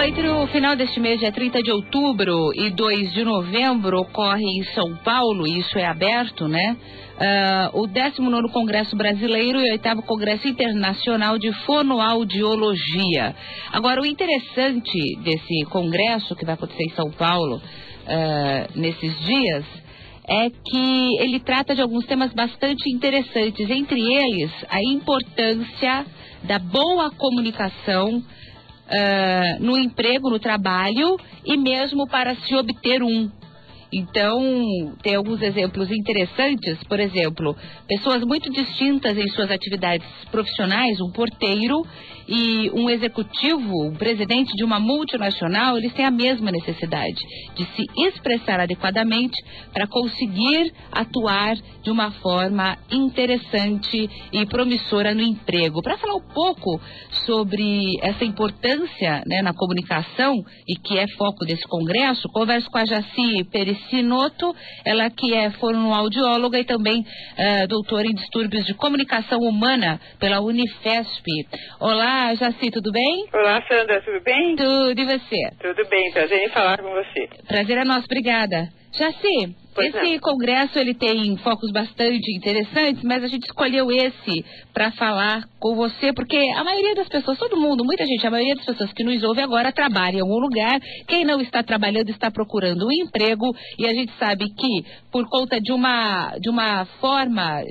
Entre o final deste mês, dia 30 de outubro e 2 de novembro, ocorre em São Paulo, e isso é aberto, né? O 19º Congresso Brasileiro e o 8º Congresso Internacional de Fonoaudiologia. Agora, o interessante desse congresso que vai acontecer em São Paulo nesses dias é que ele trata de alguns temas bastante interessantes, entre eles a importância da boa comunicação no emprego, no trabalho e mesmo para se obter um. Então, tem alguns exemplos interessantes, por exemplo, pessoas muito distintas em suas atividades profissionais, um porteiro e um executivo, um presidente de uma multinacional, eles têm a mesma necessidade de se expressar adequadamente para conseguir atuar de uma forma interessante e promissora no emprego. Para falar um pouco sobre essa importância, né, na comunicação, e que é foco desse congresso, converso com a Jaci Pericinoto, ela que é fonoaudióloga e também doutora em distúrbios de comunicação humana pela Unifesp. Olá, Jaci, tudo bem? Olá, Sandra, tudo bem? Tudo, e você? Tudo bem, prazer em falar com você. Prazer é nosso, obrigada. Jaci, esse congresso ele tem focos bastante interessantes, mas a gente escolheu esse para falar com você, porque a maioria das pessoas, todo mundo, muita gente, a maioria das pessoas que nos ouve agora trabalha em algum lugar. Quem não está trabalhando está procurando um emprego, e a gente sabe que por conta de uma forma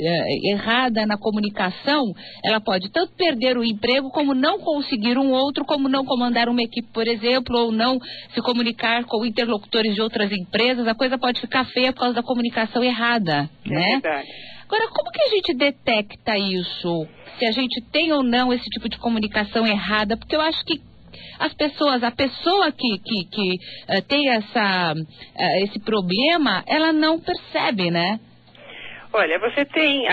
errada na comunicação, ela pode tanto perder o emprego como não conseguir um outro, como não comandar uma equipe, por exemplo, ou não se comunicar com interlocutores de outras empresas. A coisa pode ficar feia por causa da comunicação errada, né? Verdade. Agora, como que a gente detecta isso? Se a gente tem ou não esse tipo de comunicação errada? Porque eu acho que a pessoa que tem esse problema, ela não percebe, né? Olha, você tem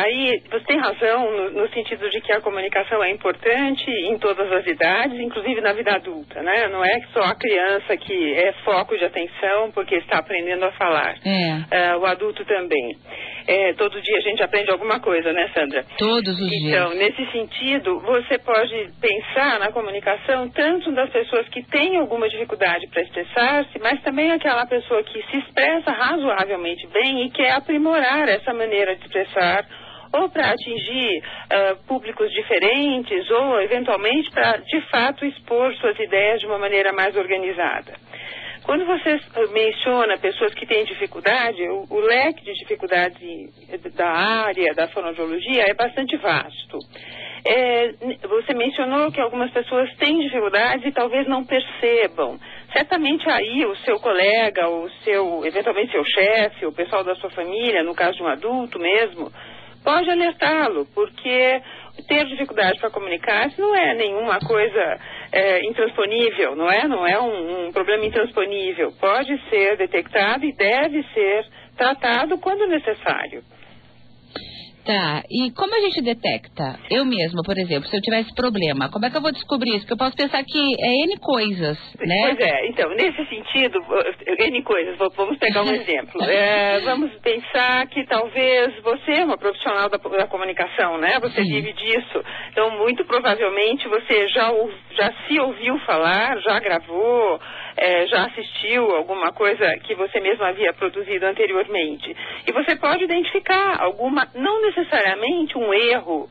razão no sentido de que a comunicação é importante em todas as idades, inclusive na vida adulta, né? Não é só a criança que é foco de atenção porque está aprendendo a falar. O adulto também. Todo dia a gente aprende alguma coisa, né, Sandra? Todos os dias. Então, nesse sentido, você pode pensar na comunicação tanto das pessoas que têm alguma dificuldade para expressar-se, mas também aquela pessoa que se expressa razoavelmente bem e quer aprimorar essa maneira de expressar, ou para atingir públicos diferentes, ou eventualmente para, de fato, expor suas ideias de uma maneira mais organizada. Quando você menciona pessoas que têm dificuldade, o leque de dificuldades da área da fonoaudiologia é bastante vasto. Você mencionou que algumas pessoas têm dificuldades e talvez não percebam. Certamente aí o seu colega, eventualmente seu chefe, o pessoal da sua família, no caso de um adulto mesmo, pode alertá-lo, porque ter dificuldade para comunicar-se não é nenhuma coisa intransponível, não é um problema intransponível. Pode ser detectado e deve ser tratado quando necessário. Tá, e como a gente detecta? Eu mesma, por exemplo, se eu tiver esse problema, como é que eu vou descobrir isso? Porque eu posso pensar que é N coisas, né? Pois é, então, nesse sentido, N coisas, vamos pegar um exemplo. Vamos pensar que talvez você é uma profissional da comunicação, né? Você vive disso. Então, muito provavelmente, você já se ouviu falar, já gravou, já assistiu alguma coisa que você mesmo havia produzido anteriormente. E você pode identificar não necessariamente um erro,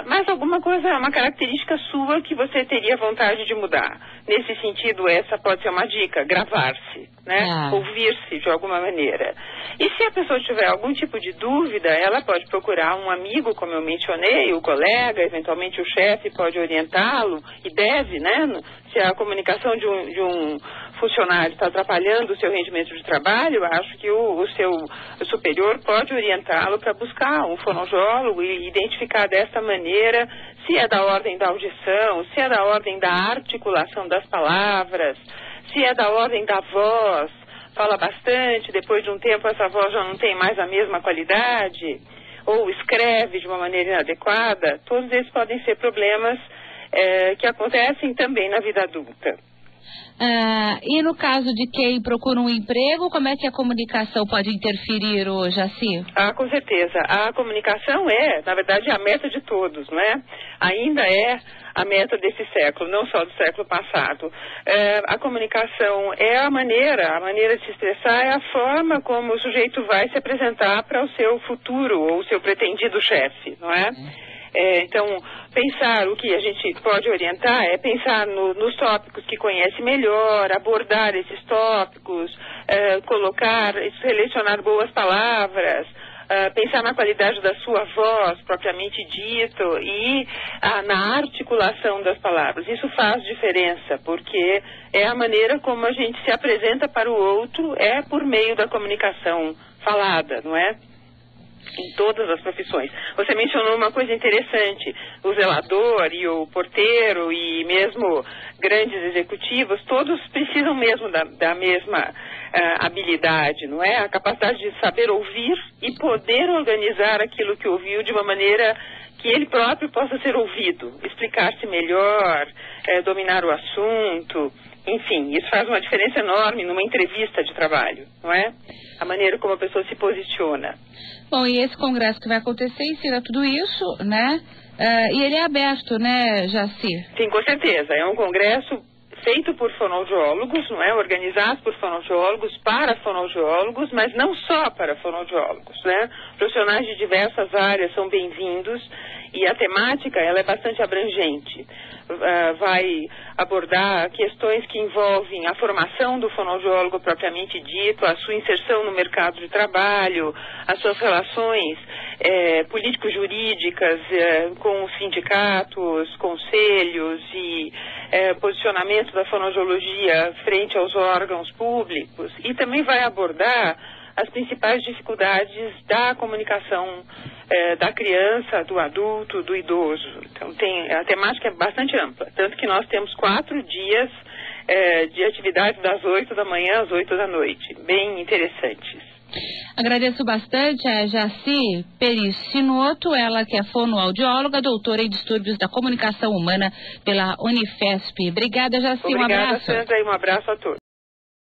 mas alguma coisa, uma característica sua que você teria vontade de mudar. Nesse sentido, essa pode ser uma dica, gravar-se, né? Ouvir-se de alguma maneira. E se a pessoa tiver algum tipo de dúvida, ela pode procurar um amigo, como eu mencionei, o colega, eventualmente o chefe pode orientá-lo, e deve, né? Se a comunicação de um funcionário está atrapalhando o seu rendimento de trabalho, acho que o seu superior pode orientá-lo para buscar um fonoaudiólogo e identificar dessa maneira se é da ordem da audição, se é da ordem da articulação das palavras, se é da ordem da voz, fala bastante, depois de um tempo essa voz já não tem mais a mesma qualidade, ou escreve de uma maneira inadequada. Todos esses podem ser problemas que acontecem também na vida adulta. E no caso de quem procura um emprego, como é que a comunicação pode interferir, Jaci? Com certeza. A comunicação na verdade, a meta de todos, né? Ainda é a meta desse século, não só do século passado. A comunicação é a maneira de se expressar, é a forma como o sujeito vai se apresentar para o seu futuro ou o seu pretendido chefe, não é? Então, pensar o que a gente pode orientar é pensar nos tópicos que conhece melhor, abordar esses tópicos, selecionar boas palavras, pensar na qualidade da sua voz, propriamente dito, e na articulação das palavras. Isso faz diferença, porque é a maneira como a gente se apresenta para o outro, é por meio da comunicação falada, não é? Em todas as profissões. Você mencionou uma coisa interessante, o zelador e o porteiro e mesmo grandes executivos, todos precisam mesmo da mesma habilidade, não é? A capacidade de saber ouvir e poder organizar aquilo que ouviu de uma maneira que ele próprio possa ser ouvido, explicar-se melhor, dominar o assunto. Enfim, isso faz uma diferença enorme numa entrevista de trabalho, não é? A maneira como a pessoa se posiciona. Bom, e esse congresso que vai acontecer ensina tudo isso, né? E ele é aberto, né, Jaci? Sim, com certeza. É um congresso feito por fonoaudiólogos, não é? Organizado por fonoaudiólogos, para fonoaudiólogos, mas não só para fonoaudiólogos, né? Profissionais de diversas áreas são bem-vindos e a temática, ela é bastante abrangente. Vai abordar questões que envolvem a formação do fonoaudiólogo propriamente dito, a sua inserção no mercado de trabalho, as suas relações político-jurídicas com os sindicatos, conselhos e posicionamento da fonoaudiologia frente aos órgãos públicos, e também vai abordar as principais dificuldades da comunicação da criança, do adulto, do idoso. Então, a temática é bastante ampla, tanto que nós temos 4 dias de atividade das 8 da manhã às 8 da noite, bem interessantes. Agradeço bastante a Jaci Pericinoto, ela que é fonoaudióloga, doutora em distúrbios da comunicação humana pela Unifesp. Obrigada, Jaci. Obrigada, um abraço. Sandra, e um abraço a todos.